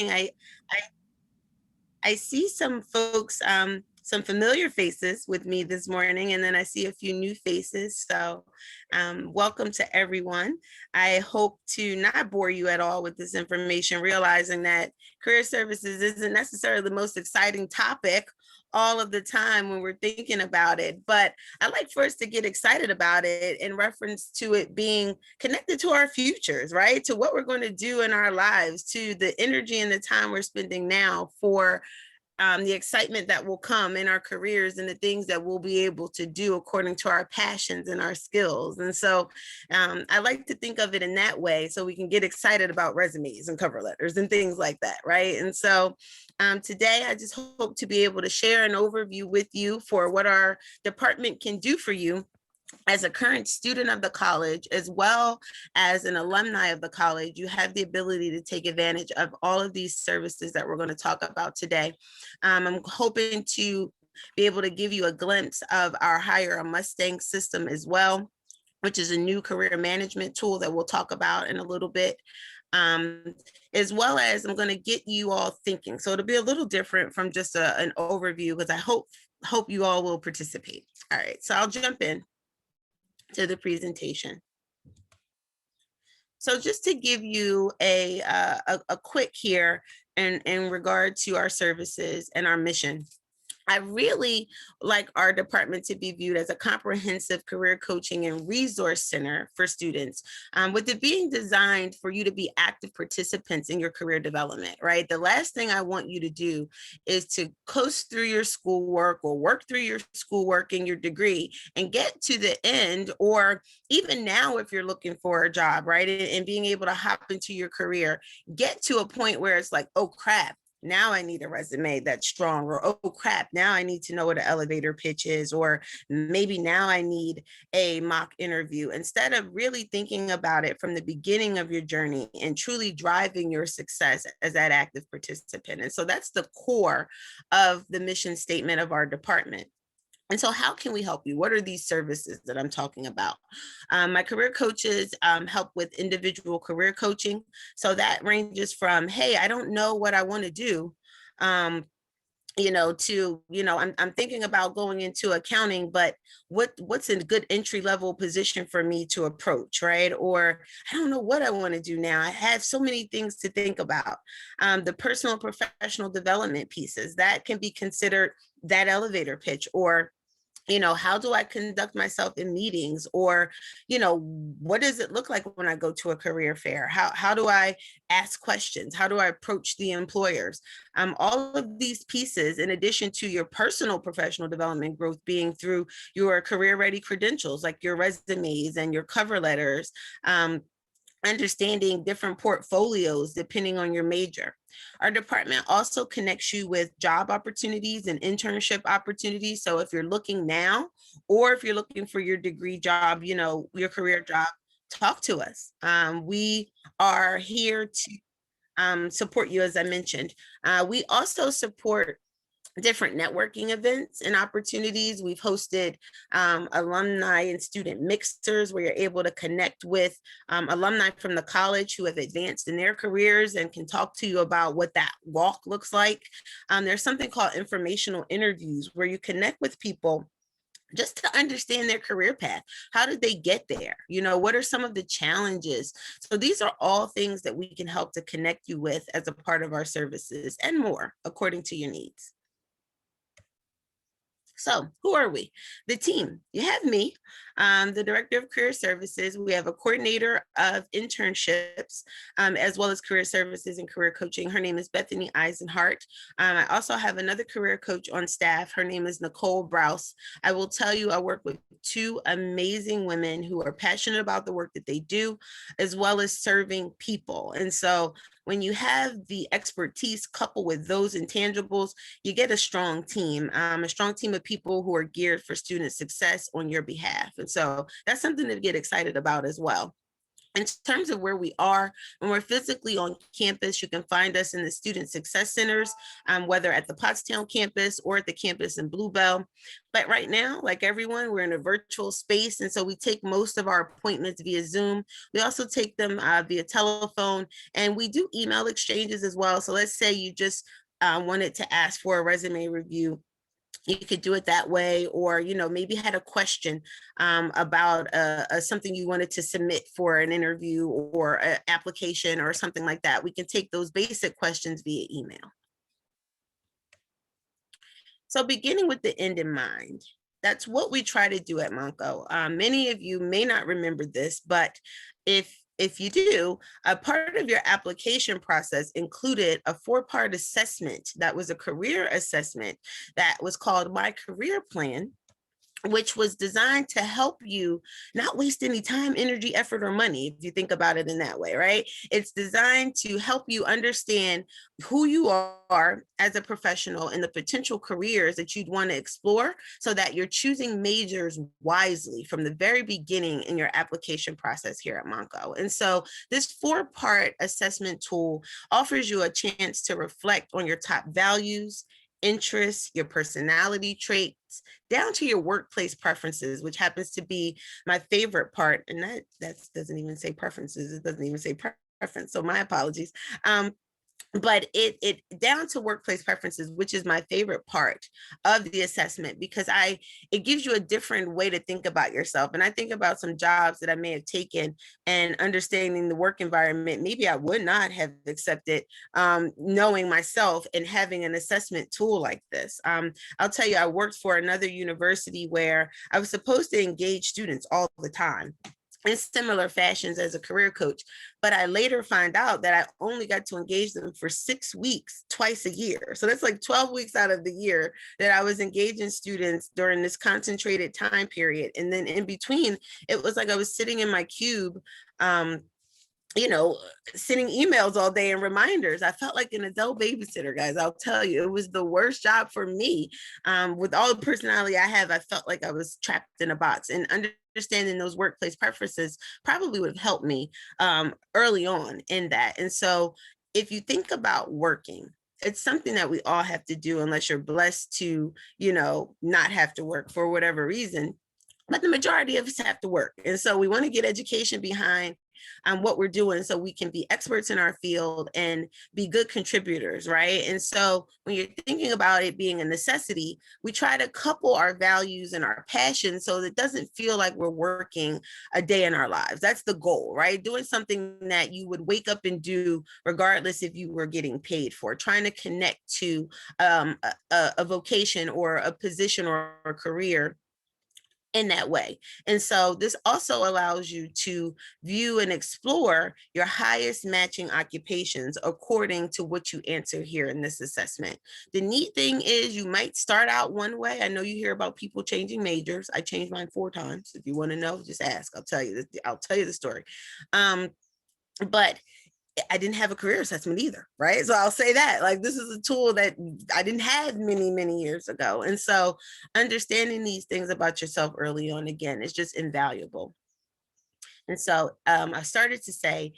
I I see some folks, some familiar faces with me this morning, and then I see a few new faces. So, welcome to everyone. I hope to not bore you at all with this information, realizing that career services isn't necessarily the most exciting topic all of the time when we're thinking about it. But I like for us to get excited about it in reference to it being connected to our futures, right? To what we're going to do in our lives, to the energy and the time we're spending now for the excitement that will come in our careers and the things that we'll be able to do according to our passions and our skills. And so I like to think of it in that way so we can get excited about resumes and cover letters and things like that, right? And so today I just hope to be able to share an overview with you for what our department can do for you as a current student of the college, as well as an alumni of the college. You have the ability to take advantage of all of these services that we're going to talk about today. I'm hoping to be able to give you a glimpse of our Hire a Mustang system as well, which is a new career management tool that we'll talk about in a little bit. As well as I'm going to get you all thinking. So it'll be a little different from just an overview, because I hope you all will participate. All right, so I'll jump in to the presentation. So just to give you a quick here in regard to our services and our mission. I really like our department to be viewed as a comprehensive career coaching and resource center for students, with it being designed for you to be active participants in your career development, right? The last thing I want you to do is to coast through your schoolwork or work through your schoolwork and your degree and get to the end, or even now if you're looking for a job, right? And being able to hop into your career, get to a point where it's like, oh crap, now I need a resume that's strong, or oh crap, now I need to know what an elevator pitch is, or maybe now I need a mock interview. Instead of really thinking about it from the beginning of your journey and truly driving your success as that active participant. And so that's the core of the mission statement of our department. And so how can we help you? What are these services that I'm talking about? My career coaches help with individual career coaching. So that ranges from, hey, I don't know what I want to do, to, I'm thinking about going into accounting, but what's a good entry level position for me to approach, right? Or I don't know what I want to do now. I have so many things to think about. The personal and professional development pieces, that can be considered that elevator pitch, or how do I conduct myself in meetings, or, what does it look like when I go to a career fair? How do I ask questions? How do I approach the employers? All of these pieces, in addition to your personal professional development growth being through your career ready credentials, like your resumes and your cover letters, understanding different portfolios depending on your major. Our department also connects you with job opportunities and internship opportunities. So if you're looking now, or if you're looking for your degree job, your career job, talk to us. We are here to support you, as I mentioned. We also support different networking events and opportunities. We've hosted alumni and student mixers where you're able to connect with alumni from the college who have advanced in their careers and can talk to you about what that walk looks like. There's something called informational interviews where you connect with people just to understand their career path. How did they get there? What are some of the challenges? So these are all things that we can help to connect you with as a part of our services, and more according to your needs. So who are we? The team. You have me, the Director of Career Services. We have a coordinator of internships, as well as career services and career coaching. Her name is Bethany Eisenhart. I also have another career coach on staff. Her name is Nicole Browse. I will tell you, I work with two amazing women who are passionate about the work that they do, as well as serving people. And so when you have the expertise coupled with those intangibles, you get a strong team of people who are geared for student success on your behalf. And so that's something to get excited about as well. In terms of where we are, when we're physically on campus, you can find us in the Student Success Centers, whether at the Pottstown campus or at the campus in Bluebell. But right now, like everyone, we're in a virtual space. And so we take most of our appointments via Zoom. We also take them via telephone, and we do email exchanges as well. So let's say you just wanted to ask for a resume review, you could do it that way, or maybe had a question about something you wanted to submit for an interview or an application or something like that. We can take those basic questions via email. So beginning with the end in mind, that's what we try to do at Monco. Many of you may not remember this, but if you do, a part of your application process included a 4-part assessment that was a career assessment that was called My Career Plan, which was designed to help you not waste any time, energy, effort, or money, if you think about it in that way, right? It's designed to help you understand who you are as a professional and the potential careers that you'd want to explore, so that you're choosing majors wisely from the very beginning in your application process here at Monco. And so this 4-part assessment tool offers you a chance to reflect on your top values, interests, your personality traits, down to your workplace preferences, which happens to be my favorite part. And that doesn't even say preferences. It doesn't even say preference. So my apologies. But it down to workplace preferences, which is my favorite part of the assessment, because it gives you a different way to think about yourself. And I think about some jobs that I may have taken, and understanding the work environment, maybe I would not have accepted, knowing myself and having an assessment tool like this. I'll tell you, I worked for another university where I was supposed to engage students all the time in similar fashions as a career coach. But I later find out that I only got to engage them for 6 weeks, twice a year. So that's like 12 weeks out of the year that I was engaging students during this concentrated time period. And then in between, it was like I was sitting in my cube, sending emails all day and reminders. I felt like an adult babysitter, guys. I'll tell you, it was the worst job for me. With all the personality I have, I felt like I was trapped in a box, and understanding those workplace preferences probably would have helped me early on in that. And so if you think about working, it's something that we all have to do, unless you're blessed to, not have to work for whatever reason. But the majority of us have to work. And so we want to get education behind what we're doing, so we can be experts in our field and be good contributors, right? And so when you're thinking about it being a necessity, we try to couple our values and our passions so that it doesn't feel like we're working a day in our lives. That's the goal, right? Doing something that you would wake up and do regardless if you were getting paid for, trying to connect to a vocation or a position or a career in that way. And so this also allows you to view and explore your highest matching occupations according to what you answer here in this assessment. The neat thing is, you might start out one way. I know you hear about people changing majors. I changed mine 4 times. If you want to know, just ask. I'll tell you the story. But I didn't have a career assessment either, right? So I'll say that, like, this is a tool that I didn't have many, many years ago. And so understanding these things about yourself early on, again, is just invaluable. And so I started to say,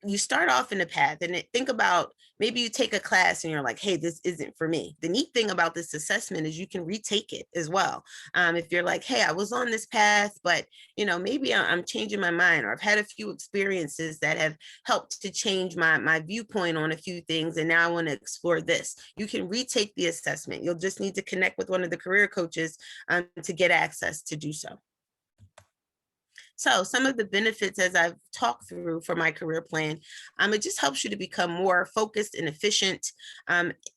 you start off in a path, and think about, maybe you take a class and you're like, hey, this isn't for me. The neat thing about this assessment is you can retake it as well. If you're like, hey, I was on this path, but maybe I'm changing my mind, or I've had a few experiences that have helped to change my viewpoint on a few things, and now I want to explore this. You can retake the assessment. You'll just need to connect with one of the career coaches to get access to do so. So some of the benefits, as I've talked through for my career plan, it just helps you to become more focused and efficient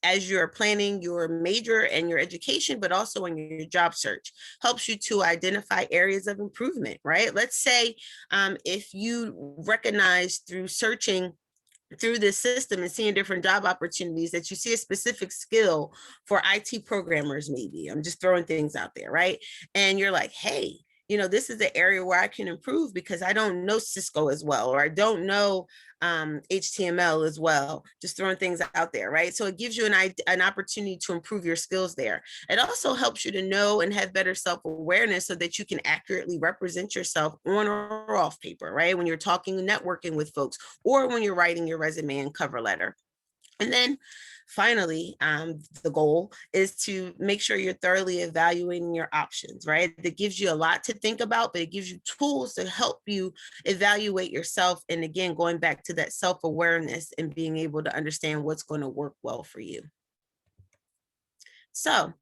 as you're planning your major and your education, but also in your job search. Helps you to identify areas of improvement, right? Let's say if you recognize through searching through this system and seeing different job opportunities that you see a specific skill for IT programmers, maybe, I'm just throwing things out there, right? And you're like, hey, this is the area where I can improve because I don't know Cisco as well, or I don't know HTML as well, just throwing things out there, right? So it gives you an opportunity to improve your skills there. It also helps you to know and have better self-awareness so that you can accurately represent yourself on or off paper, right? When you're talking and networking with folks, or when you're writing your resume and cover letter. And then finally, the goal is to make sure you're thoroughly evaluating your options, right? That gives you a lot to think about, but it gives you tools to help you evaluate yourself. And again, going back to that self-awareness and being able to understand what's going to work well for you. So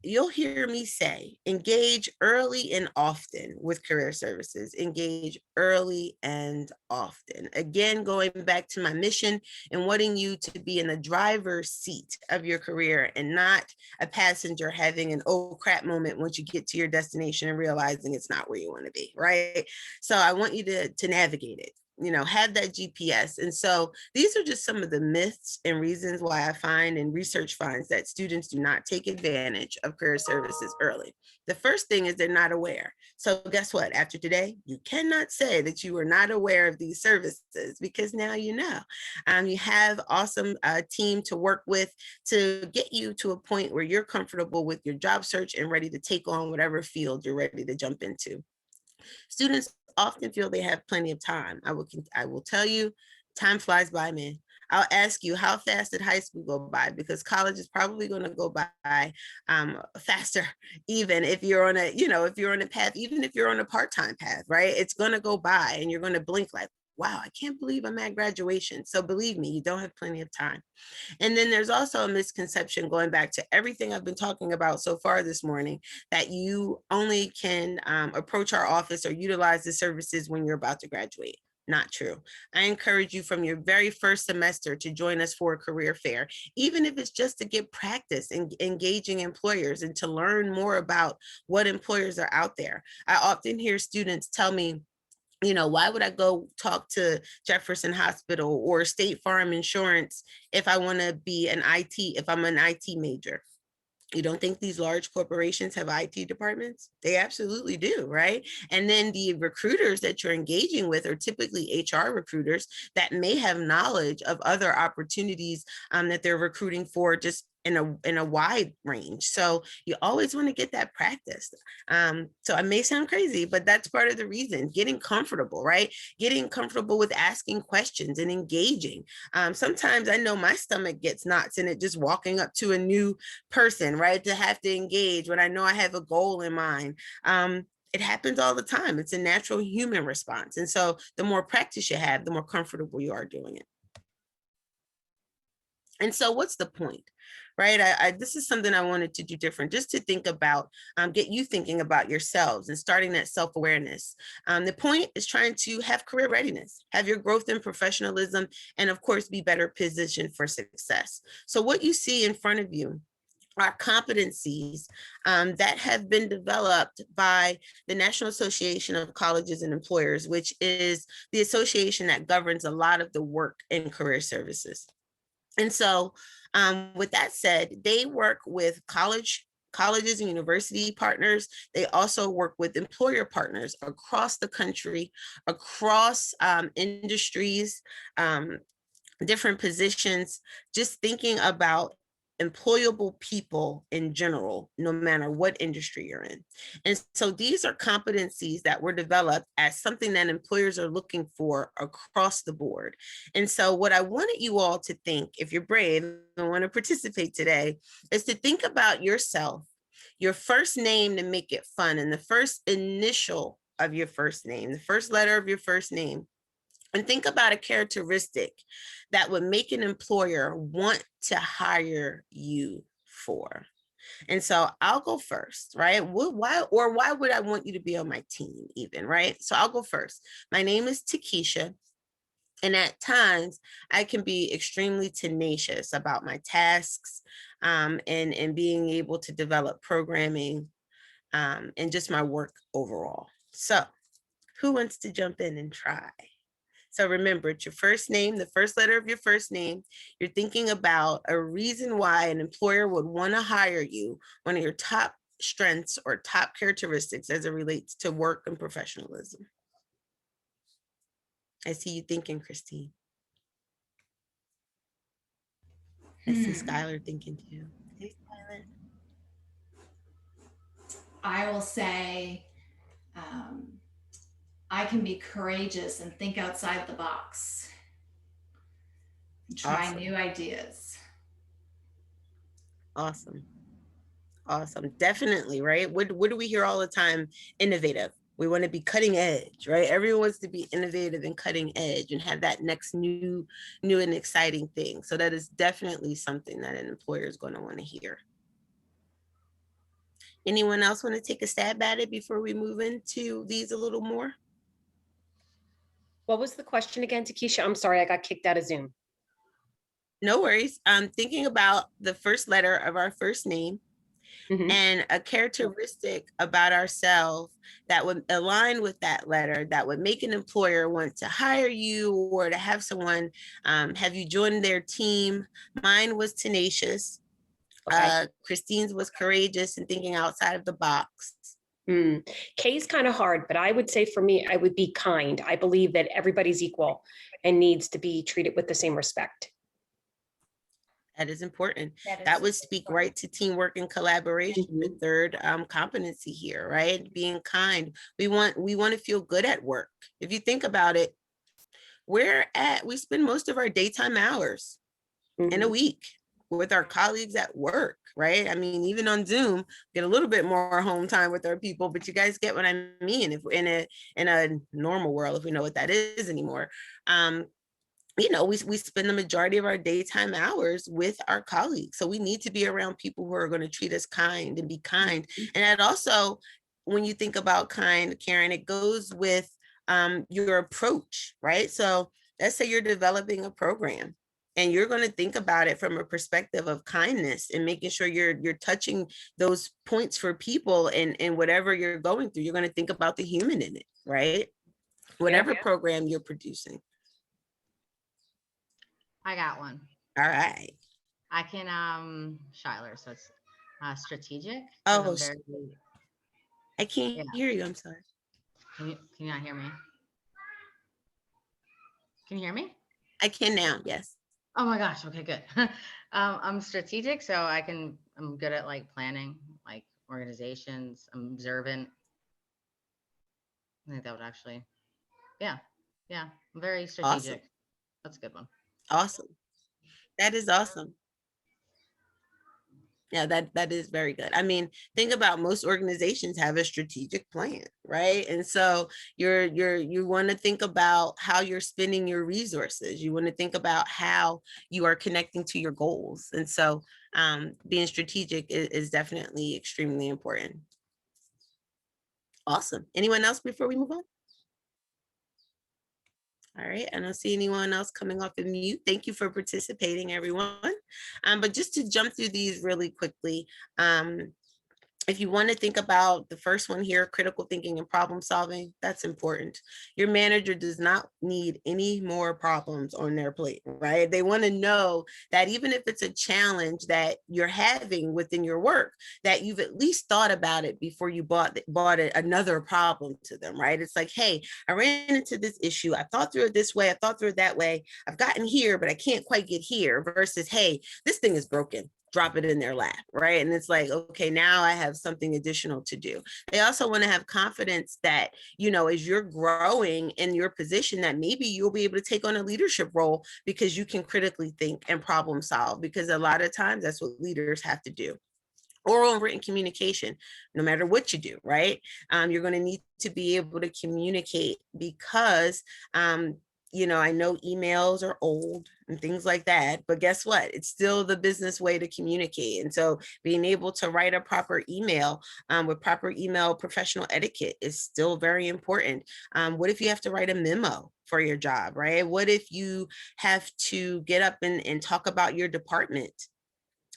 you'll hear me say, engage early and often with career services, engage early and often. Again, going back to my mission and wanting you to be in the driver's seat of your career and not a passenger having an oh crap moment once you get to your destination and realizing it's not where you want to be, right? So I want you to navigate it. Have that GPS. And so these are just some of the myths and reasons why I find and research finds that students do not take advantage of career services early. The first thing is they're not aware. So guess what? After today, you cannot say that you were not aware of these services because now you know. You have awesome team to work with to get you to a point where you're comfortable with your job search and ready to take on whatever field you're ready to jump into. Students often feel they have plenty of time. I will tell you, time flies by, man. I'll ask you, how fast did high school go by? Because college is probably going to go by faster, even if you're on if you're on a path, even if you're on a part-time path, right? It's going to go by and you're going to blink like, wow, I can't believe I'm at graduation. So believe me, you don't have plenty of time. And then there's also a misconception going back to everything I've been talking about so far this morning, that you only can approach our office or utilize the services when you're about to graduate. Not true. I encourage you from your very first semester to join us for a career fair, even if it's just to get practice in engaging employers and to learn more about what employers are out there. I often hear students tell me, why would I go talk to Jefferson Hospital or State Farm Insurance if I want to be if I'm an IT major? You don't think these large corporations have IT departments? They absolutely do, right? And then the recruiters that you're engaging with are typically HR recruiters that may have knowledge of other opportunities that they're recruiting for, just in a wide range. So you always want to get that practice. So I may sound crazy, but that's part of the reason. Getting comfortable, right? Getting comfortable with asking questions and engaging. Sometimes I know my stomach gets knots in it just walking up to a new person, right? To have to engage when I know I have a goal in mind. It happens all the time. It's a natural human response. And so the more practice you have, the more comfortable you are doing it. And so what's the point, right? This is something I wanted to do different, just to think about, get you thinking about yourselves and starting that self-awareness. The point is trying to have career readiness, have your growth and professionalism, and of course, be better positioned for success. So what you see in front of you are competencies that have been developed by the National Association of Colleges and Employers, which is the association that governs a lot of the work in career services. And so with that said, they work with colleges and university partners. They also work with employer partners across the country, across industries, different positions, just thinking about employable people in general, no matter what industry you're in. And so these are competencies that were developed as something that employers are looking for across the board. And so what I wanted you all to think, if you're brave and want to participate today, is to think about yourself, your first name to make it fun, and the first initial of your first name, the first letter of your first name. And think about a characteristic that would make an employer want to hire you for. And so I'll go first, right? Why would I want you to be on my team even, right? So I'll go first. My name is Takesha. And at times I can be extremely tenacious about my tasks and being able to develop programming and just my work overall. So who wants to jump in and try? So remember, it's your first name, the first letter of your first name. You're thinking about a reason why an employer would want to hire you, one of your top strengths or top characteristics as it relates to work and professionalism? I see you thinking, Christine. I see Skylar thinking too. Hey, Skylar. I will say I can be courageous and think outside the box, try Awesome. new ideas. Awesome. Awesome. Definitely, right? What do we hear all the time? Innovative. We want to be cutting edge, right? Everyone wants to be innovative and cutting edge and have that next new and exciting thing. So that is definitely something that an employer is going to want to hear. Anyone else want to take a stab at it before we move into these a little more? What was the question again, Takesha? I'm sorry, I got kicked out of Zoom. No worries. I'm thinking about the first letter of our first name. And a characteristic about ourselves that would align with that letter, that would make an employer want to hire you or to have someone have you join their team. Mine was tenacious. Okay. Christine's was courageous and thinking outside of the box. K is kind of hard, but I would say for me, I would be kind. I believe that everybody's equal and needs to be treated with the same respect. That is important. That would speak right to teamwork and collaboration, the third competency here, right? Being kind. We want to feel good at work. If you think about it, we spend most of our daytime hours in a week with our colleagues at work, right? I mean, even on Zoom, get a little bit more home time with our people, but you guys get what I mean. If we're in a normal world, if we know what that is anymore, we spend the majority of our daytime hours with our colleagues. So we need to be around people who are going to treat us kind and be kind. And that also, when you think about kind, Karen, it goes with your approach, right? So let's say you're developing a program and you're going to think about it from a perspective of kindness and making sure you're touching those points for people and whatever you're going through. You're going to think about the human in it, right? Whatever program you're producing. I got one. All right. I can Shyler, so it's strategic. Oh, I can't hear you. I'm sorry. Can you not hear me? Can you hear me? I can now. Yes. Oh my gosh. Okay, good. I'm strategic, so I'm good at like planning, like organizations. I'm observant. I think that would actually, yeah. I'm very strategic. Awesome. That's a good one. Awesome. That is awesome. Yeah, that is very good. I mean, think about most organizations have a strategic plan, right? And so you want to think about how you're spending your resources. You want to think about how you are connecting to your goals. And so being strategic is definitely extremely important. Awesome. Anyone else before we move on? All right, I don't see anyone else coming off of mute. Thank you for participating, everyone. But just to jump through these really quickly, if you want to think about the first one here, critical thinking and problem solving, that's important. Your manager does not need any more problems on their plate, right? They want to know that even if it's a challenge that you're having within your work, that you've at least thought about it before you bought another problem to them, right? It's like, hey, I ran into this issue. I thought through it this way. I thought through it that way. I've gotten here, but I can't quite get here versus, hey, this thing is broken. Drop it in their lap, right? And it's like, okay, now I have something additional to do. They also want to have confidence that, as you're growing in your position, that maybe you'll be able to take on a leadership role because you can critically think and problem solve, because a lot of times that's what leaders have to do. Oral and written communication, no matter what you do, right? You're going to need to be able to communicate because I know emails are old and things like that, but guess what? It's still the business way to communicate. And so being able to write a proper email with proper email professional etiquette is still very important. What if you have to write a memo for your job, right? What if you have to get up and talk about your department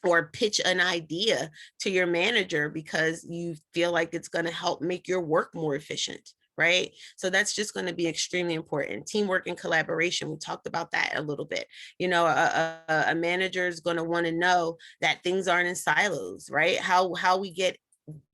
or pitch an idea to your manager because you feel like it's going to help make your work more efficient? Right? So that's just going to be extremely important. Teamwork and collaboration. We talked about that a little bit. A manager is going to want to know that things aren't in silos, right? How we get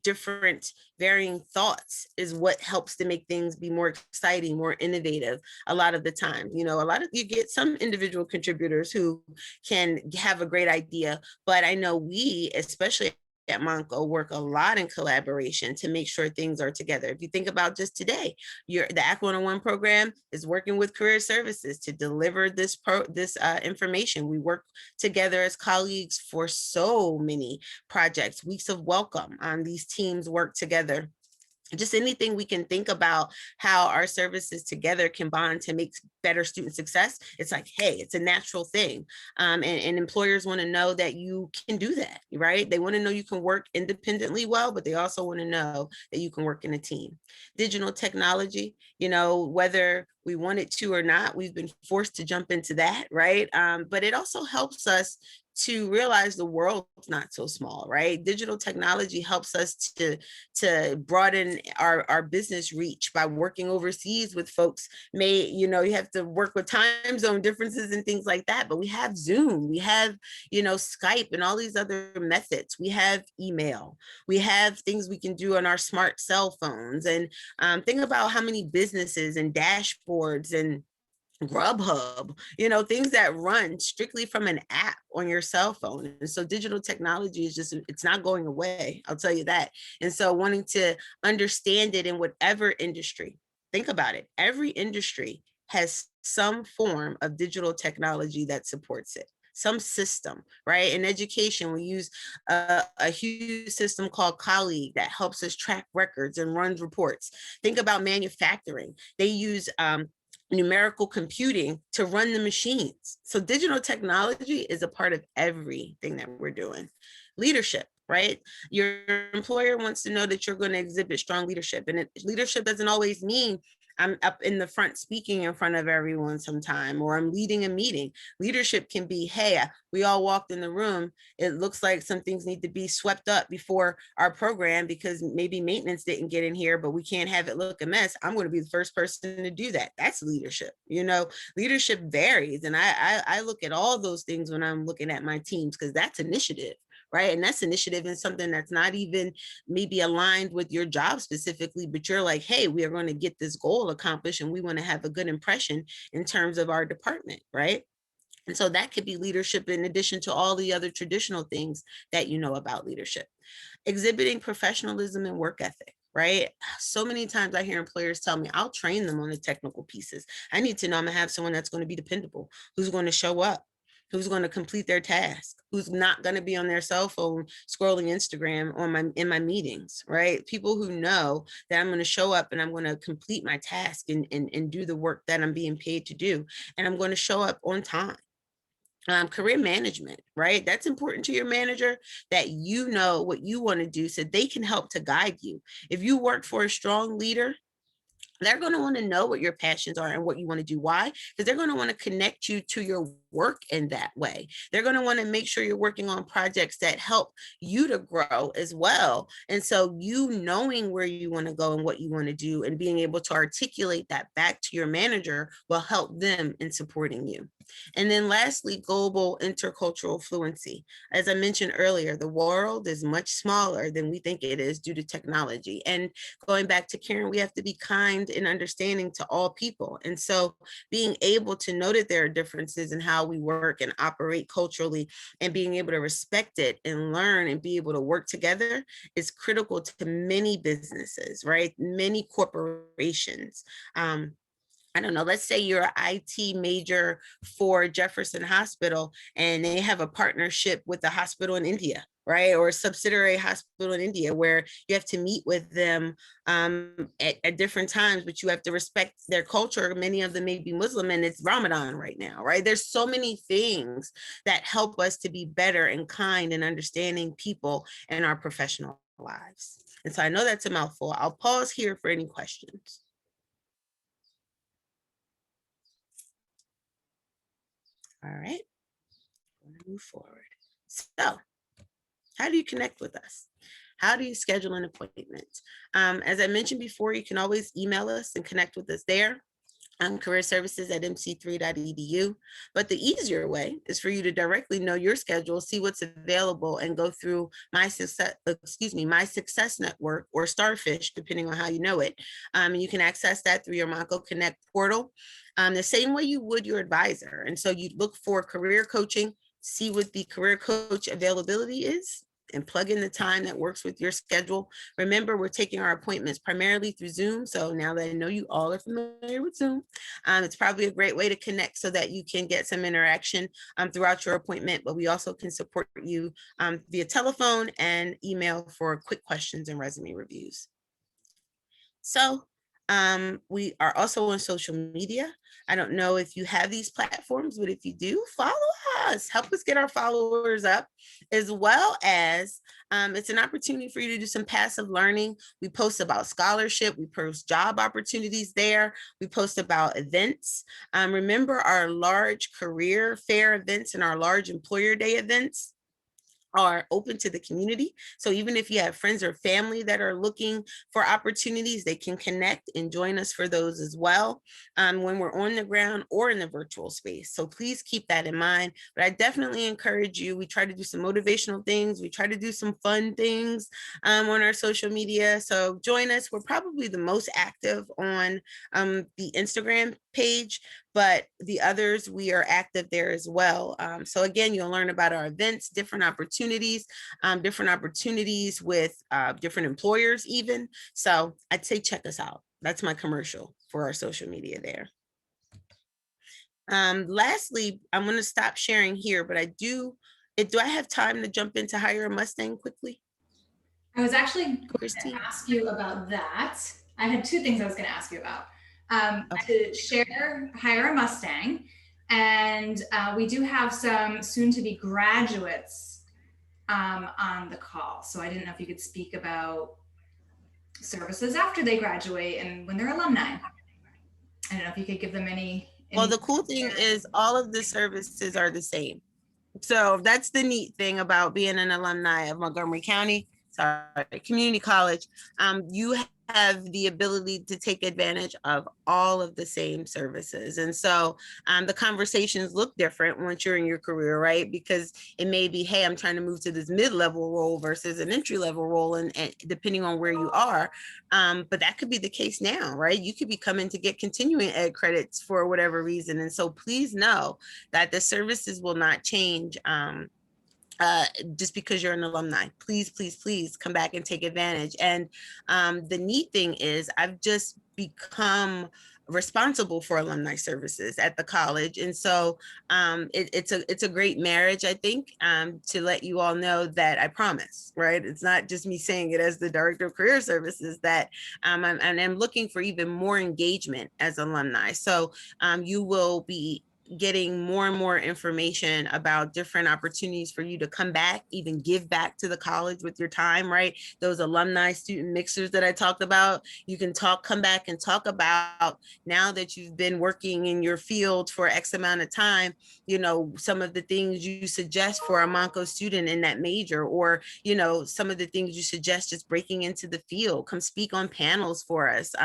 different varying thoughts is what helps to make things be more exciting, more innovative a lot of the time. You know, you get some individual contributors who can have a great idea, but I know we, especially at Monco, work a lot in collaboration to make sure things are together. If you think about just today, the Act 101 program is working with Career Services to deliver this information. We work together as colleagues for so many projects. Weeks of Welcome, these teams work together. Just anything we can think about how our services together can bond to make better student success. It's like, hey, it's a natural thing. And employers want to know that you can do that, right? They want to know you can work independently well, but they also want to know that you can work in a team. Digital technology, you know, whether we wanted to or not, we've been forced to jump into that, right? But it also helps us to realize the world's not so small, right? Digital technology helps us to broaden our business reach by working overseas with folks. You have to work with time zone differences and things like that, but we have Zoom, we have, Skype and all these other methods. We have email, we have things we can do on our smart cell phones. And think about how many businesses and dashboards and Grubhub, things that run strictly from an app on your cell phone. And so digital technology it's not going away. I'll tell you that. And so wanting to understand it in whatever industry, think about it. Every industry has some form of digital technology that supports it. Some system, right? In education, we use a huge system called Colleague that helps us track records and runs reports. Think about manufacturing. They use numerical computing to run the machines. So digital technology is a part of everything that we're doing. Leadership, right? Your employer wants to know that you're going to exhibit strong leadership. And leadership doesn't always mean I'm up in the front speaking in front of everyone sometime, or I'm leading a meeting. Leadership can be, hey, we all walked in the room. It looks like some things need to be swept up before our program because maybe maintenance didn't get in here, but we can't have it look a mess. I'm going to be the first person to do that. That's leadership. Leadership varies. And I look at all those things when I'm looking at my teams, because that's initiative. Right. And that's initiative in something that's not even maybe aligned with your job specifically, but you're like, hey, we are going to get this goal accomplished and we want to have a good impression in terms of our department. Right. And so that could be leadership in addition to all the other traditional things that you know about leadership. Exhibiting professionalism and work ethic. Right. So many times I hear employers tell me, I'll train them on the technical pieces. I need to know I'm going to have someone that's going to be dependable, who's going to show up, who's going to complete their task, who's not going to be on their cell phone scrolling Instagram in my meetings, right? People who know that I'm going to show up and I'm going to complete my task and do the work that I'm being paid to do. And I'm going to show up on time. Career management, right? That's important to your manager, that you know what you want to do so they can help to guide you. If you work for a strong leader, they're going to want to know what your passions are and what you want to do. Why? Because they're going to want to connect you to your work in that way. They're going to want to make sure you're working on projects that help you to grow as well. And so you knowing where you want to go and what you want to do and being able to articulate that back to your manager will help them in supporting you. And then lastly, global intercultural fluency. As I mentioned earlier, the world is much smaller than we think it is due to technology. And going back to Karen, we have to be kind and understanding to all people. And so being able to know that there are differences in how we work and operate culturally and being able to respect it and learn and be able to work together is critical to many businesses, right? Many corporations. I don't know, let's say you're an IT major for Jefferson Hospital and they have a partnership with a hospital in India, right? Or a subsidiary hospital in India where you have to meet with them at different times, but you have to respect their culture. Many of them may be Muslim and it's Ramadan right now, right? There's so many things that help us to be better and kind and understanding people in our professional lives. And so I know that's a mouthful. I'll pause here for any questions. All right, I'm gonna move forward. So, how do you connect with us? How do you schedule an appointment? As I mentioned before, you can always email us and connect with us there. career services at mc3.edu. But the easier way is for you to directly know your schedule, see what's available, and go through my success network, or Starfish, depending on how you know it. And you can access that through your Monco Connect portal, the same way you would your advisor. And so you look for career coaching, see what the career coach availability is, and plug in the time that works with your schedule. Remember, we're taking our appointments primarily through Zoom. So now that I know you all are familiar with Zoom, it's probably a great way to connect so that you can get some interaction throughout your appointment. But we also can support you via telephone and email for quick questions and resume reviews. So we are also on social media. I don't know if you have these platforms, but if you do, follow us, help us get our followers up, as well as it's an opportunity for you to do some passive learning. We post about scholarship, we post job opportunities there, we post about events. Remember our large career fair events and our large employer day events are open to the community. So even if you have friends or family that are looking for opportunities, they can connect and join us for those as well, when we're on the ground or in the virtual space. So please keep that in mind. But I definitely encourage you. We try to do some motivational things. We try to do some fun things on our social media. So join us. We're probably the most active on the Instagram page, but the others, we are active there as well. So again, you'll learn about our events, different opportunities with different employers even. So I'd say check us out. That's my commercial for our social media there. Lastly, I'm going to stop sharing here, but do I have time to jump into Hire a Mustang quickly? I was actually going Christine? to ask you about that. I had two things I was going to ask you about. To share Hire a Mustang, and we do have some soon-to-be graduates on the call. So I didn't know if you could speak about services after they graduate and when they're alumni. I don't know if you could give them any. Well, the cool thing is all of the services are the same. So that's the neat thing about being an alumni of Montgomery County, community college. You have the ability to take advantage of all of the same services. And so the conversations look different once you're in your career, right? Because it may be, hey, I'm trying to move to this mid-level role versus an entry-level role, and depending on where you are. But that could be the case now, right? You could be coming to get continuing ed credits for whatever reason. And so please know that the services will not change just because you're an alumni. Please, please, please come back and take advantage. And the neat thing is I've just become responsible for alumni services at the college. And so it's a great marriage, I think, to let you all know that I promise, right? It's not just me saying it as the director of career services, that I'm looking for even more engagement as alumni. So you will be getting more and more information about different opportunities for you to come back, even give back to the college with your time, right? Those alumni student mixers that I talked about, you can come back and talk about, now that you've been working in your field for X amount of time, some of the things you suggest for a Monco student in that major, or, some of the things you suggest just breaking into the field. Come speak on panels for us.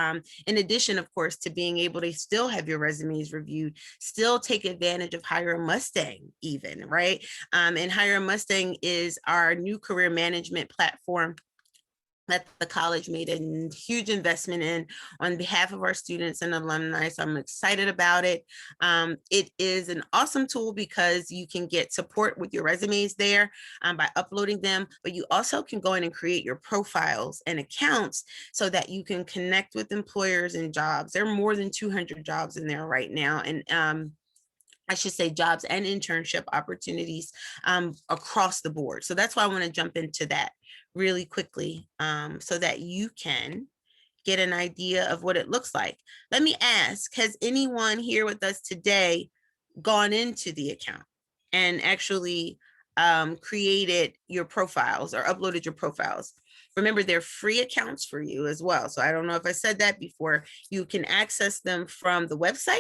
In addition, of course, to being able to still have your resumes reviewed, still take advantage of Hire a Mustang even, right? And Hire a Mustang is our new career management platform that the college made a huge investment in on behalf of our students and alumni. So I'm excited about it. It is an awesome tool because you can get support with your resumes there by uploading them, but you also can go in and create your profiles and accounts so that you can connect with employers and jobs. There are more than 200 jobs in there right now. And I should say jobs and internship opportunities across the board. So that's why I want to jump into that really quickly so that you can get an idea of what it looks like. Let me ask, has anyone here with us today gone into the account and actually created your profiles or uploaded your profiles? Remember, they're free accounts for you as well. So I don't know if I said that before. You can access them from the website,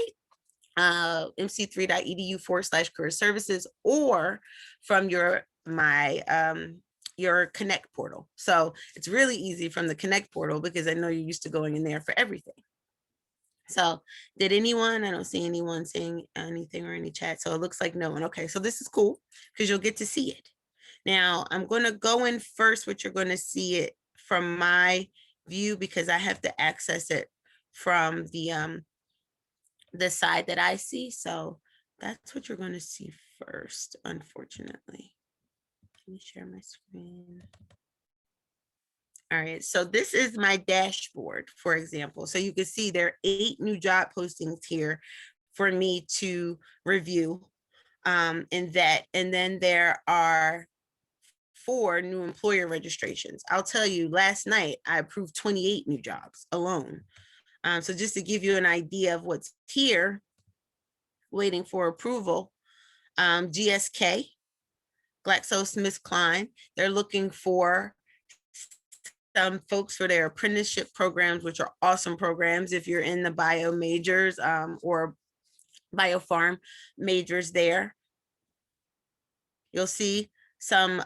mc3.edu/career services, or from your Connect portal. So it's really easy from the Connect portal because I know you're used to going in there for everything. So did anyone, I don't see anyone saying anything or any chat. So it looks like no one. Okay, so this is cool because you'll get to see it. Now I'm going to go in first, which you're going to see it from my view because I have to access it from the side that I see. So that's what you're going to see first, unfortunately. Let me share my screen. All right, so this is my dashboard, for example. So you can see there are 8 new job postings here for me to review and vet. And then there are 4 new employer registrations. I'll tell you, last night I approved 28 new jobs alone. So just to give you an idea of what's here, waiting for approval, GSK, GlaxoSmithKline, they're looking for some folks for their apprenticeship programs, which are awesome programs if you're in the bio majors or biopharm majors there. You'll see some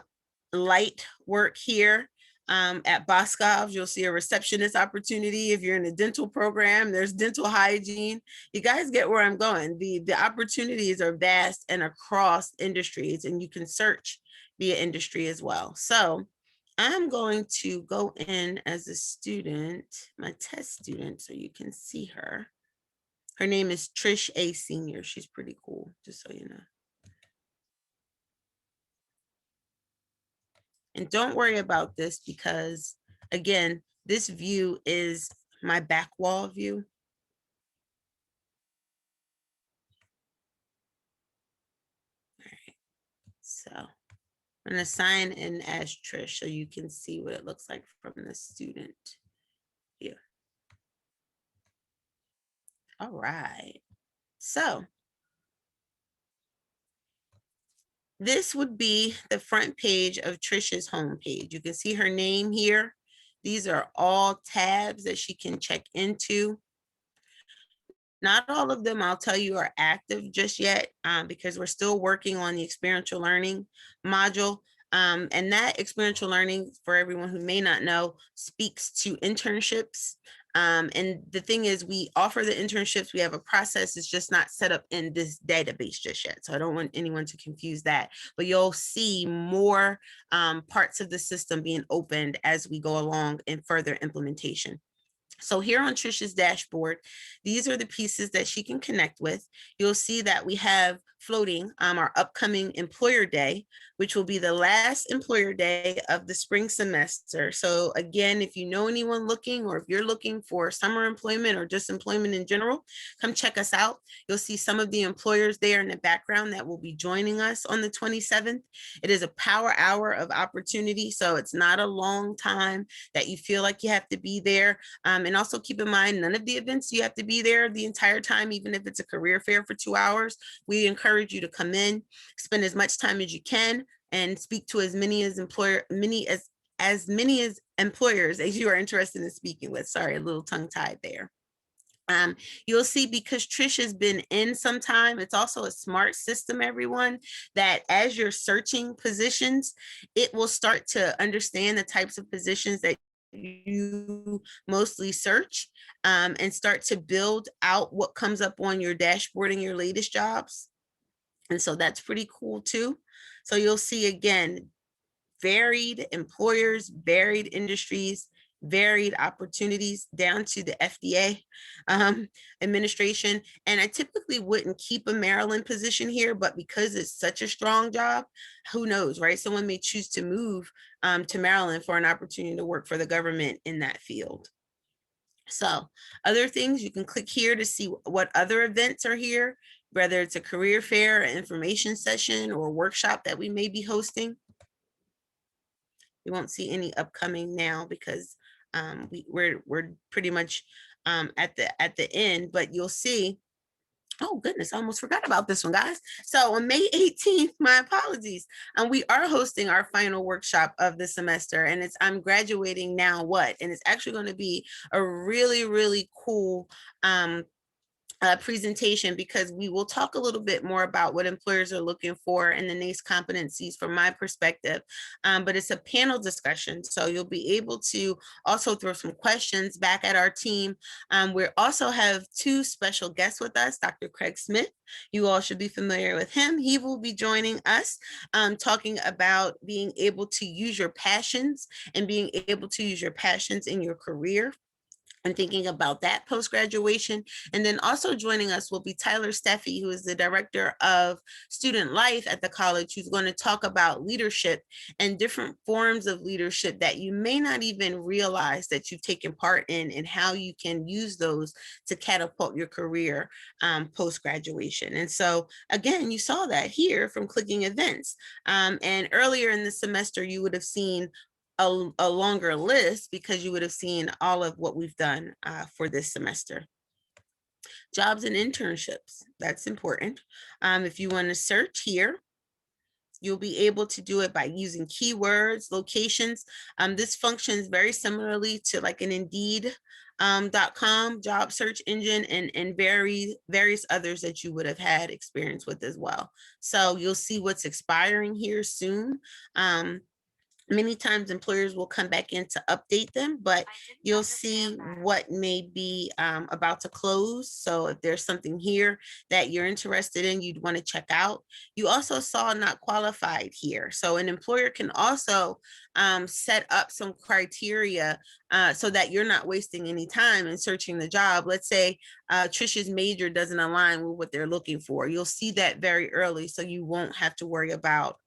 light work here at Boscov's. You'll see a receptionist opportunity. If you're in a dental program, there's dental hygiene. You guys get where I'm going. The opportunities are vast and across industries, and you can search via industry as well. So I'm going to go in as a student, my test student, so you can see her. Her name is Trish A. Senior. She's pretty cool, just so you know. And don't worry about this because, again, this view is my back wall view. All right, so I'm going to sign in as Trish so you can see what it looks like from the student view. All right, so this would be the front page of Trisha's homepage. You can see her name here. These are all tabs that she can check into. Not all of them, I'll tell you, are active just yet because we're still working on the experiential learning module. And that experiential learning, for everyone who may not know, speaks to internships. And the thing is, we offer the internships, we have a process, it's just not set up in this database just yet. So I don't want anyone to confuse that, but you'll see more parts of the system being opened as we go along in further implementation. So here on Trisha's dashboard, these are the pieces that she can connect with. You'll see that we have floating our upcoming employer day, which will be the last employer day of the spring semester. So again, if you know anyone looking, or if you're looking for summer employment or just employment in general, come check us out. You'll see some of the employers there in the background that will be joining us on the 27th. It is a power hour of opportunity, so it's not a long time that you feel like you have to be there. And also keep in mind, none of the events you have to be there the entire time, even if it's a career fair for 2 hours. We encourage you to come in, spend as much time as you can, and speak to as many as employers as you are interested in speaking with. Sorry, a little tongue-tied there. You'll see, because Trish has been in some time, it's also a smart system, everyone, that as you're searching positions, it will start to understand the types of positions that you mostly search and start to build out what comes up on your dashboard in your latest jobs. And so that's pretty cool too. So you'll see, again, varied employers, varied industries, varied opportunities down to the FDA administration. And I typically wouldn't keep a Maryland position here, but because it's such a strong job, who knows, right? Someone may choose to move to Maryland for an opportunity to work for the government in that field. So other things, you can click here to see what other events are here, whether it's a career fair, an information session, or a workshop that we may be hosting. You won't see any upcoming now because we're pretty much at the end, but you'll see. Oh goodness, I almost forgot about this one, guys. So on May 18th, my apologies, we are hosting our final workshop of the semester, and I'm graduating now what? And it's actually going to be a really, really cool presentation, because we will talk a little bit more about what employers are looking for and the NACE competencies from my perspective. But it's a panel discussion, so you'll be able to also throw some questions back at our team. We also have two special guests with us, Dr. Craig Smith. You all should be familiar with him. He will be joining us, talking about being able to use your passions and being able to use your passions in your career, and thinking about that post-graduation. And then also joining us will be Tyler Steffi, who is the director of student life at the college, who's going to talk about leadership and different forms of leadership that you may not even realize that you've taken part in, and how you can use those to catapult your career post-graduation. And so again, you saw that here from clicking events. And earlier in the semester, you would have seen a longer list, because you would have seen all of what we've done for this semester. Jobs and internships, that's important. If you want to search here, you'll be able to do it by using keywords, locations. This functions very similarly to like an Indeed.com job search engine, and various others that you would have had experience with as well. So you'll see what's expiring here soon. Many times employers will come back in to update them, but you'll see what may be about to close. So if there's something here that you're interested in, you'd want to check out. You also saw not qualified here. So an employer can also set up some criteria so that you're not wasting any time in searching the job. Let's say Trisha's major doesn't align with what they're looking for. You'll see that very early, so you won't have to worry about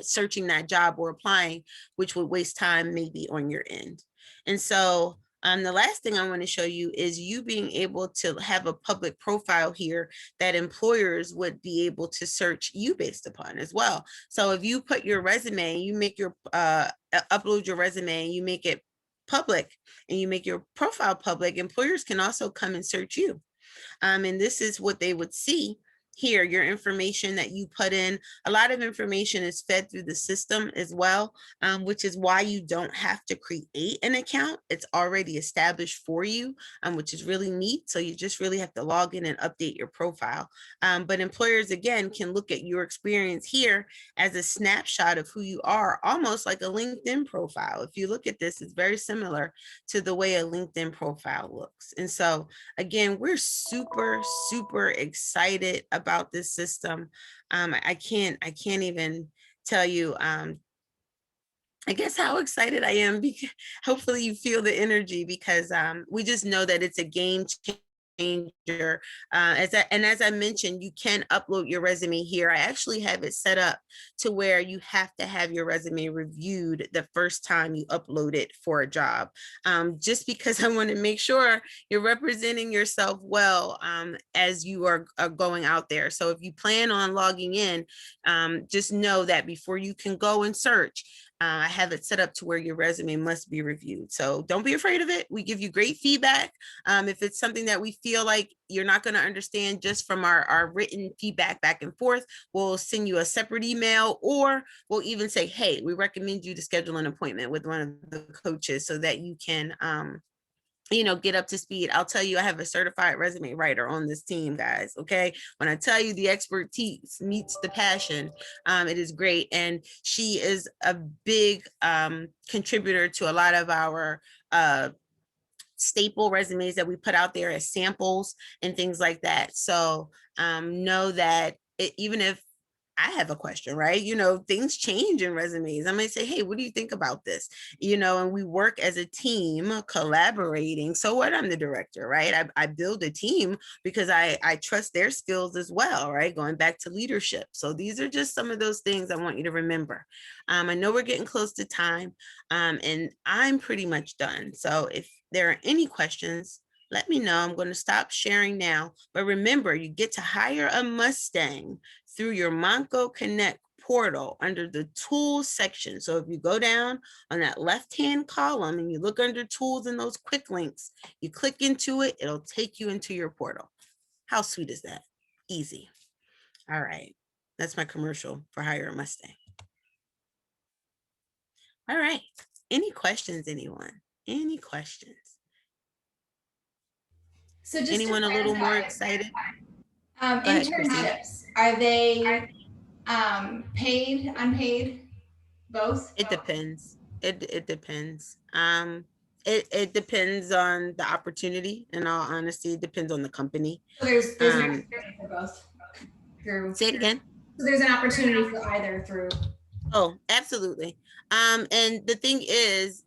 searching that job or applying, which would waste time maybe on your end. And so the last thing I want to show you is you being able to have a public profile here that employers would be able to search you based upon as well. So if you put your resume, you make your upload your resume, you make it public, and you make your profile public, employers can also come and search you. And this is what they would see here, your information that you put in. A lot of information is fed through the system as well, which is why you don't have to create an account. It's already established for you, which is really neat. So you just really have to log in and update your profile. But employers, again, can look at your experience here as a snapshot of who you are, almost like a LinkedIn profile. If you look at this, it's very similar to the way a LinkedIn profile looks. And so again, we're super, super excited about this system. I can't even tell you, I guess, how excited I am, because hopefully you feel the energy, because we just know that it's a game changer. As I mentioned, you can upload your resume here. I actually have it set up to where you have to have your resume reviewed the first time you upload it for a job, just because I want to make sure you're representing yourself well as you are going out there. So if you plan on logging in, just know that before you can go and search, I have it set up to where your resume must be reviewed. So don't be afraid of it. We give you great feedback. If it's something that we feel like you're not going to understand just from our written feedback back and forth, we'll send you a separate email, or we'll even say, hey, we recommend you to schedule an appointment with one of the coaches so that you can get up to speed. I'll tell you, I have a certified resume writer on this team, guys. Okay. When I tell you the expertise meets the passion, it is great. And she is a big contributor to a lot of our staple resumes that we put out there as samples and things like that. So know that even if I have a question, right? Things change in resumes. I might say, hey, what do you think about this? And we work as a team collaborating. So what? I'm the director, right? I build a team because I trust their skills as well, right? Going back to leadership. So these are just some of those things I want you to remember. I know we're getting close to time, and I'm pretty much done. So if there are any questions, let me know. I'm going to stop sharing now. But remember, you get to hire a Mustang through your Monco Connect portal under the tools section. So if you go down on that left-hand column and you look under tools and those quick links, you click into it, it'll take you into your portal. How sweet is that? Easy. All right. That's my commercial for Hire a Mustang. All right. Any questions, anyone? Any questions? So just Anyone to a little more clarify, excited? Go ahead, Christine. internships, are they paid, unpaid, both? It depends. It depends. It depends on the opportunity. In all honesty, it depends on the company. So there's an Um, opportunity for both through. say it again. So there's an opportunity for either through. Oh, absolutely. And the thing is,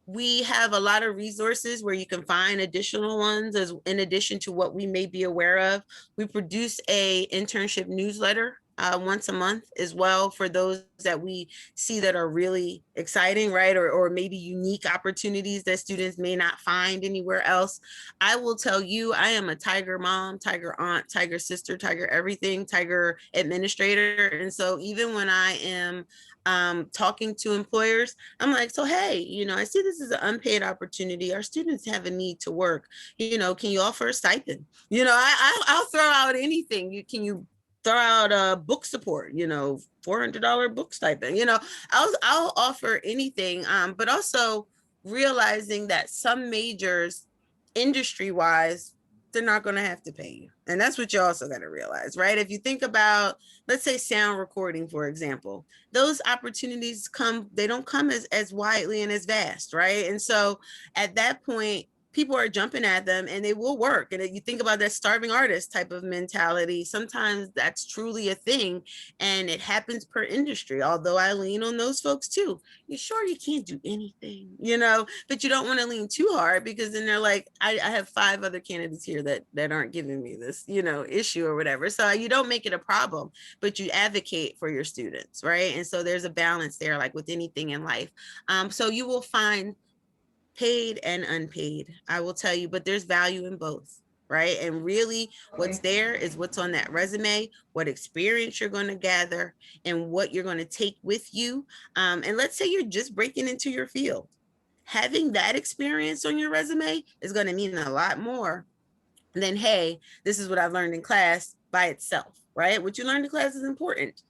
we have a lot of resources where you can find additional ones as in addition to what we may be aware of. We produce a internship newsletter once a month as well for those that we see that are really exciting, right? Or maybe unique opportunities that students may not find anywhere else. I will tell you, I am a Tiger mom, Tiger aunt, Tiger sister, Tiger everything, Tiger administrator. And so even when I am talking to employers, I'm like, so hey, I see this is an unpaid opportunity. Our students have a need to work. Can you offer a stipend? I'll throw out anything. Can you throw out a book support? $400 book stipend. I'll offer anything. But also realizing that some majors, industry wise, they're not going to have to pay you. And that's what you also got to realize, right? If you think about, let's say sound recording, for example, those opportunities they don't come as widely and as vast, right? And so at that point, people are jumping at them and they will work. And if you think about that starving artist type of mentality, sometimes that's truly a thing and it happens per industry. Although I lean on those folks too. You sure you can't do anything, but you don't want to lean too hard because then they're like, I have 5 other candidates here that aren't giving me this, issue or whatever. So you don't make it a problem, but you advocate for your students, right? And so there's a balance there, like with anything in life. So you will find paid and unpaid, I will tell you, but there's value in both, right? And really what's there is what's on that resume, what experience you're going to gather and what you're going to take with you. And let's say you're just breaking into your field. Having that experience on your resume is going to mean a lot more than, hey, this is what I've learned in class by itself, right? What you learned in class is important,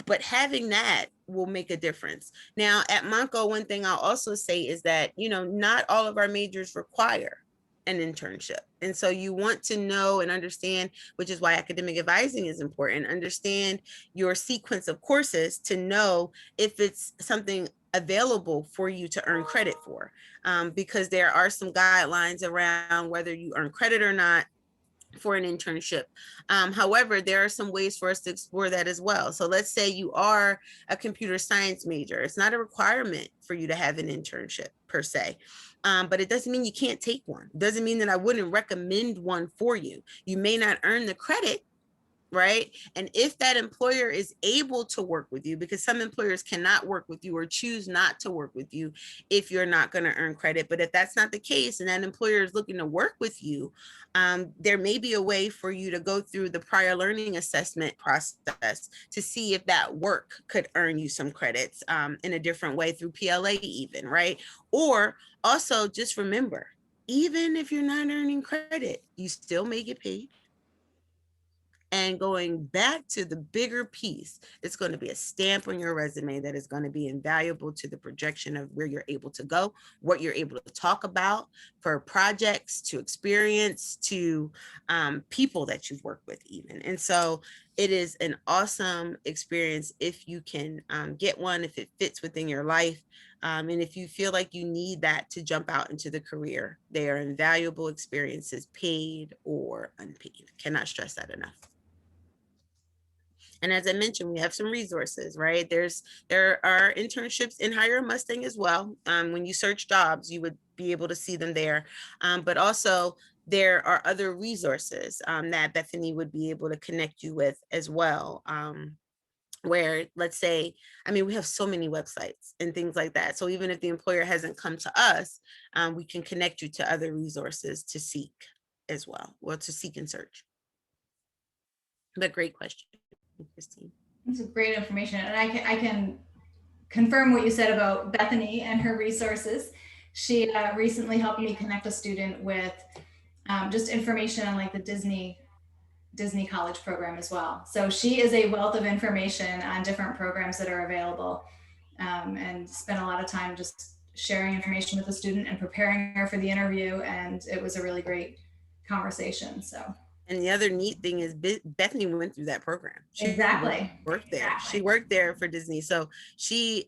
but having that will make a difference. Now at Monco, one thing I'll also say is that, not all of our majors require an internship. And so you want to know and understand, which is why academic advising is important, understand your sequence of courses to know if it's something available for you to earn credit for, because there are some guidelines around whether you earn credit or not for an internship. However, there are some ways for us to explore that as well. So let's say you are a computer science major. It's not a requirement for you to have an internship per se. But it doesn't mean you can't take one. It doesn't mean that I wouldn't recommend one for you. You may not earn the credit, right? And if that employer is able to work with you, because some employers cannot work with you or choose not to work with you if you're not going to earn credit. But if that's not the case and that employer is looking to work with you, there may be a way for you to go through the prior learning assessment process to see if that work could earn you some credits in a different way through PLA even, right? Or also just remember, even if you're not earning credit, you still may get paid. And going back to the bigger piece, it's going to be a stamp on your resume that is going to be invaluable to the projection of where you're able to go, what you're able to talk about for projects, to experience, to people that you've worked with even. And so it is an awesome experience if you can get one, if it fits within your life. And if you feel like you need that to jump out into the career, they are invaluable experiences, paid or unpaid. Cannot stress that enough. And as I mentioned, we have some resources, right? There are internships in Hire Mustang as well. When you search jobs, you would be able to see them there. But also there are other resources that Bethany would be able to connect you with as well. Where let's say, we have so many websites and things like that. So even if the employer hasn't come to us, we can connect you to other resources to seek as well, or to seek and search. But great question, Christine. That's great information. And I can confirm what you said about Bethany and her resources. She recently helped me connect a student with just information on like the Disney College program as well. So she is a wealth of information on different programs that are available, and spent a lot of time just sharing information with the student and preparing her for the interview. And it was a really great conversation. So. And the other neat thing is Bethany went through that program. She Exactly. worked there. She worked there for Disney. So she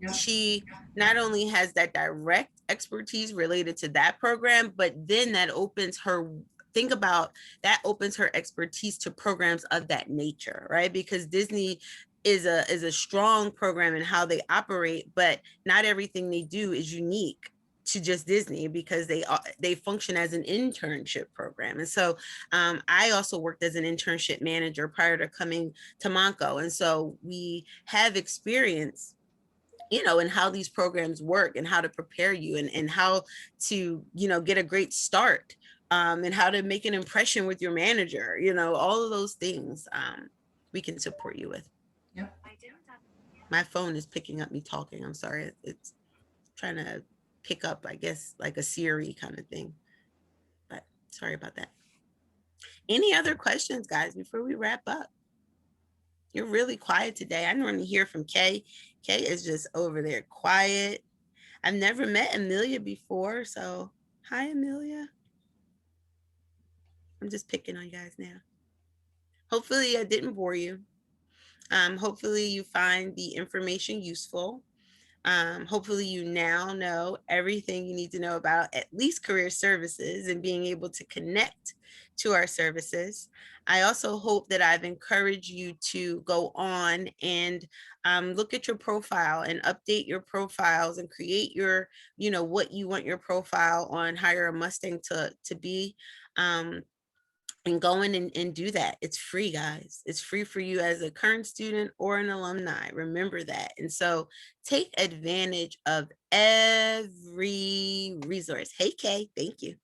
not only has that direct expertise related to that program, but then that opens her, think about, that opens her expertise to programs of that nature, right? Because Disney is a strong program in how they operate, but not everything they do is unique to just Disney, because they function as an internship program. And so I also worked as an internship manager prior to coming to Monco. And so we have experience, you know, in how these programs work and how to prepare you, and how to, you know, get a great start, and how to make an impression with your manager, you know, all of those things we can support you with. Yep. My phone is picking up me talking. I'm sorry. It's trying to pick up, I guess, like a Siri kind of thing. But sorry about that. Any other questions, guys, before we wrap up? You're really quiet today. I normally hear from Kay. Kay is just over there quiet. I've never met Amelia before, so hi, Amelia. I'm just picking on you guys now. Hopefully I didn't bore you. Hopefully you find the information useful. Hopefully you now know everything you need to know about at least career services and being able to connect to our services. I also hope that I've encouraged you to go on and look at your profile and update your profiles and create your, you know, what you want your profile on Hire a Mustang to be. And go in and do that. It's free, guys. It's free for you as a current student or an alumni. Remember that. And so take advantage of every resource. Hey, Kay, thank you.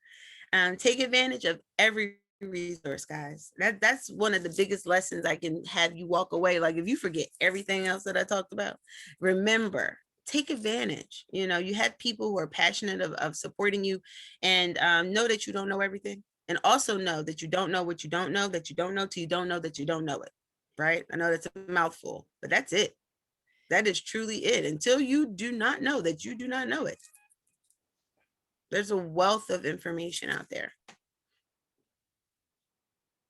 Take advantage of every resource, guys. That's one of the biggest lessons I can have you walk away. Like, if you forget everything else that I talked about, remember, take advantage. You know, you have people who are passionate of supporting you, and know that you don't know everything. And also know that you don't know what you don't know, that you don't know till you don't know that you don't know it, right? I know that's a mouthful, but that's it. That is truly it. Until you do not know that you do not know it. There's a wealth of information out there.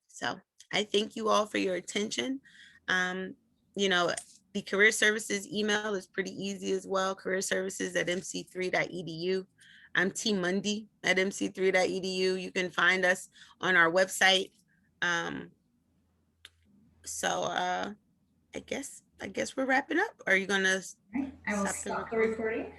So I thank you all for your attention. You know, the career services email is pretty easy as well, careerservices@mc3.edu. I'm T Mundy at mc3.edu. You can find us on our website. So I guess we're wrapping up. Are you gonna? I will stop the recording.